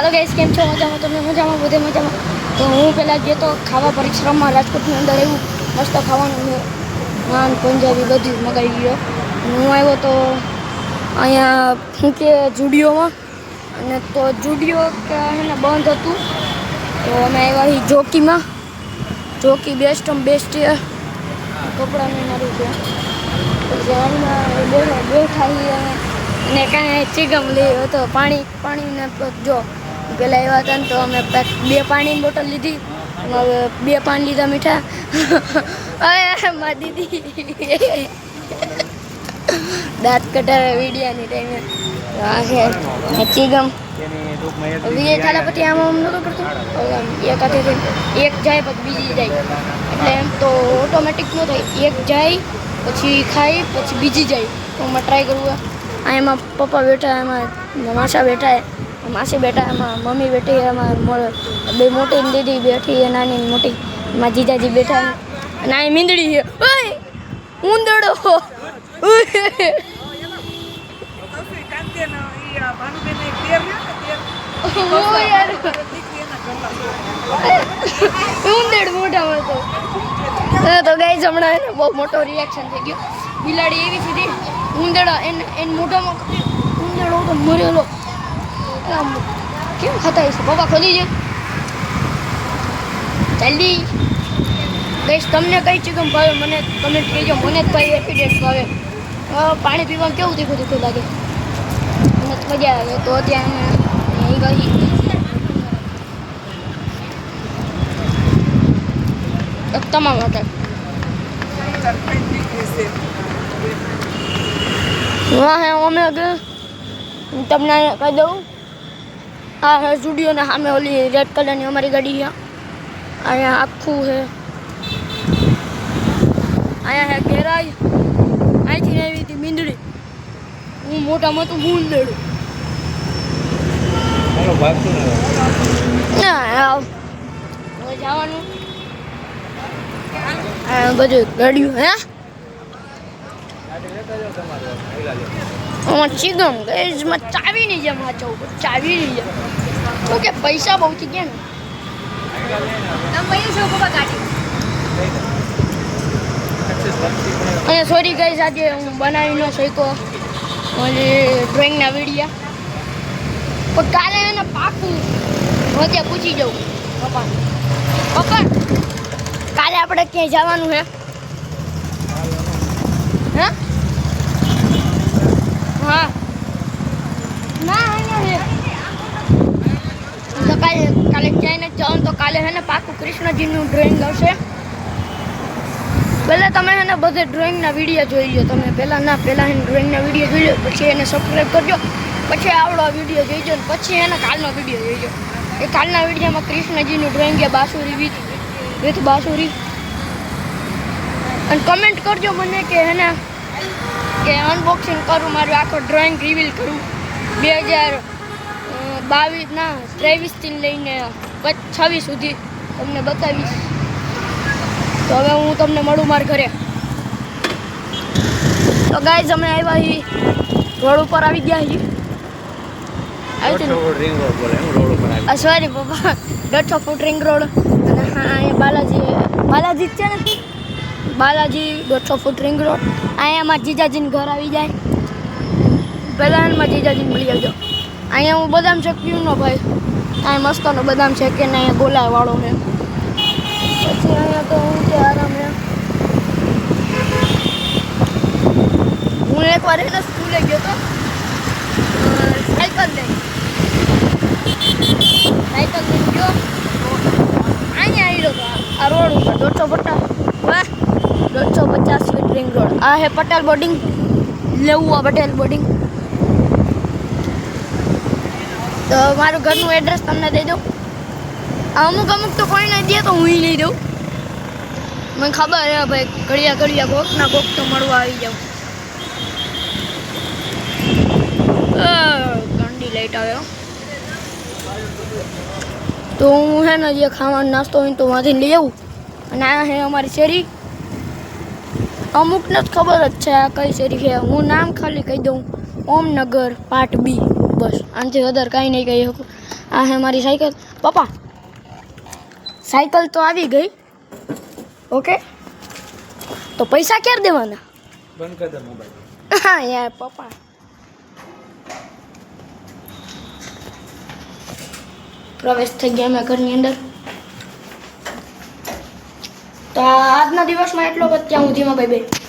Hello guys કેમ છો મજામાં તમે મજામાં બધે મજામાં તો હું પહેલા જે તો ખાવા પરિશ્રમમાં રાજકોટની અંદર એવું મસ્ત ખાવાનું છે નાન પંજાબી બધું મગાવી ગયો હું આવ્યો તો અહીંયા શું કે જુડિયોમાં અને તો જુડિયો કે એને બંધ હતું તો અમે આવ્યા જોકીમાં જોકી બેસ્ટ કપડાનું મારું છે બેઠા અને કાંઈ ચીગમ લઈ તો પાણીને જો પહેલાં આવ્યા હતા ને તો અમે 2 પાણીની બોટલ લીધી હવે 2 પાણી લીધા મીઠા અરે મા દીદી દાંત કટાવે વિડીયાની ટાઈમે આ છે ચીગમ વિજય ચાલે પછી આમાં આમ નહોતું કરતું એક હાથેથી એક જાય પછી બીજી જાય એટલે એમ તો ઓટોમેટિક ન થાય એક જાય પછી ખાઈ પછી બીજી જાય તો એમાં ટ્રાય કરવું આ એમાં પપ્પા બેઠા એમાં માસા બેઠા માસી બેઠા એમાં મમ્મી બેઠી એમાં બે મોટી દીદી બેઠી નાની મોટી એમાં જીજાજી બેઠા અને આ મીંદડી છે ઓય ઉંદડો ઉંદર મોઢામાં તો ગાઈસ હમણાં એને બહુ મોટો રિએક્શન થઈ ગયો બિલાડી એવી સીધી ઉંદડા એને મોઢામાં ઉંદડો તો મરેલો કેમ ખાતા હશે પપ્પા ખોલી જાય જલ્દી ગાઈસ તમને કઈ ચીકમ ભાવે મને કમેન્ટ કહેજો મને જ ભાઈ એપિડેટ ભાવે પાણી પીવામાં કેવું તીખું લાગે મને મજા આવે તો ત્યાં ગઈ તમામ હતા હા હે અમે તમને કહી દઉં હા હે સ્ટુડિયોના સામે ઓલી રેડ કલરની અમારી ગાડી છે અહીંયા આખું છે અહીંયા હે ઘેરાઈ અહીંથી આવી હતી મીંદડી હું મોટામાં તો ઉંદડું ના જવાનું બધું ગાડ્યું હે ચીગમ ગેસમાં ચાવી નહીં જેમ વાંચવું ચાવી નહીં જેમ ઓકે પૈસા બહુ થઈ ગયા ને અને સોરી ગાઈસ આજે હું બનાવી ન શક્યો ઓલી ડ્રોઈંગના વિડીયા પણ કાલે એને પાકું વધે પૂછી જવું પપ્પા કાલે આપણે ક્યાંય જવાનું હે હા હા ના અહીંયા હે તો કાલે ક્યાંય નથી જવાનું તો કાલે હે ને પાકું કૃષ્ણજીનું ડ્રોઈંગ આવશે પહેલાં તમે એને બધે ડ્રોઈંગના વિડીયો જોઈ લો તમે પહેલાં એને ડ્રોઈંગના વિડીયો જોઈ લો પછી એને સબસ્ક્રાઈબ કરજો પછી આવડો વિડીયો જોઈજો ને પછી એને કાલનો વિડીયો જોઈજો એ કાલના વિડીયોમાં કૃષ્ણજીનું ડ્રોઈંગ છે બાંસુરી વિથ બાંસુરી અને કમેન્ટ કરજો મને કે હે ને કે અનબોક્સિંગ કરું મારું આખો ડ્રોઈંગ રિવીલ કરું 2023થી લઈને 26 સુધી તમને બતાવીશ તો હવે હું તમને મળું મારા ઘરે તો ગાઈઝ અમે આવ્યા રોડ ઉપર આવી ગયા છીએ સોરી પપ્પા 150 ફૂટ રિંગ રોડ અને હા અહીંયા બાલાજી જ છે ને બાલાજી 150 ફૂટ રિંગ રોડ અહીંયા મારા જીજાજીનું ઘર આવી જાય પહેલાં મારા જીજાજીને મળી આવજો અહીંયા હું બદામ શેક પીવું ને ભાઈ અહીંયા મસ્તનો બદામ શેક ને અહીંયા ગોલાવાળો છે પછી અહીંયા તો હું કે આરામ છે હું એકવાર એને સ્કૂલે ગયો તો સાયકલ લઈને ગયો અહીંયા આવ્યો હતો આ રોડ ઉપર 150 ફીટ રિંગ રોડ આ હે પટેલ બોર્ડિંગ લેવું આ પટેલ બોર્ડિંગ તો મારું ઘરનું એડ્રેસ તમને દઈ દઉં અમુક તો કોઈ નહીં દે તો હું લઈ દઉં મને ખબર હે ભાઈ ઘડિયા કોકના કોક તો મળવા આવી જાઉં ગાંડી લાઈટ આવ્યો તો હું હે ને જે ખાવાનો નાસ્તો હોય તો વાંચી લઈ આવું અને આ હે અમારી શેરી અમુકને જ ખબર જ છે આ કઈ શેરી છે હું નામ ખાલી કહી દઉં ઓમનગર પાર્ટ બી બસ આનાથી વધારે કાંઈ નહીં કહી શકું આ હે મારી સાયકલ. પપ્પા સાયકલ તો આવી ગઈ. ઓકે તો પૈસા ક્યારે દેવાના? બંધ કરી દે મોબાઈલ. હા યાર પપ્પા. પ્રવેશ થઈ ગયા અમે ઘરની અંદર. તો આજના દિવસમાં એટલો જ ત્યાં સુધીમાં ભાઈ.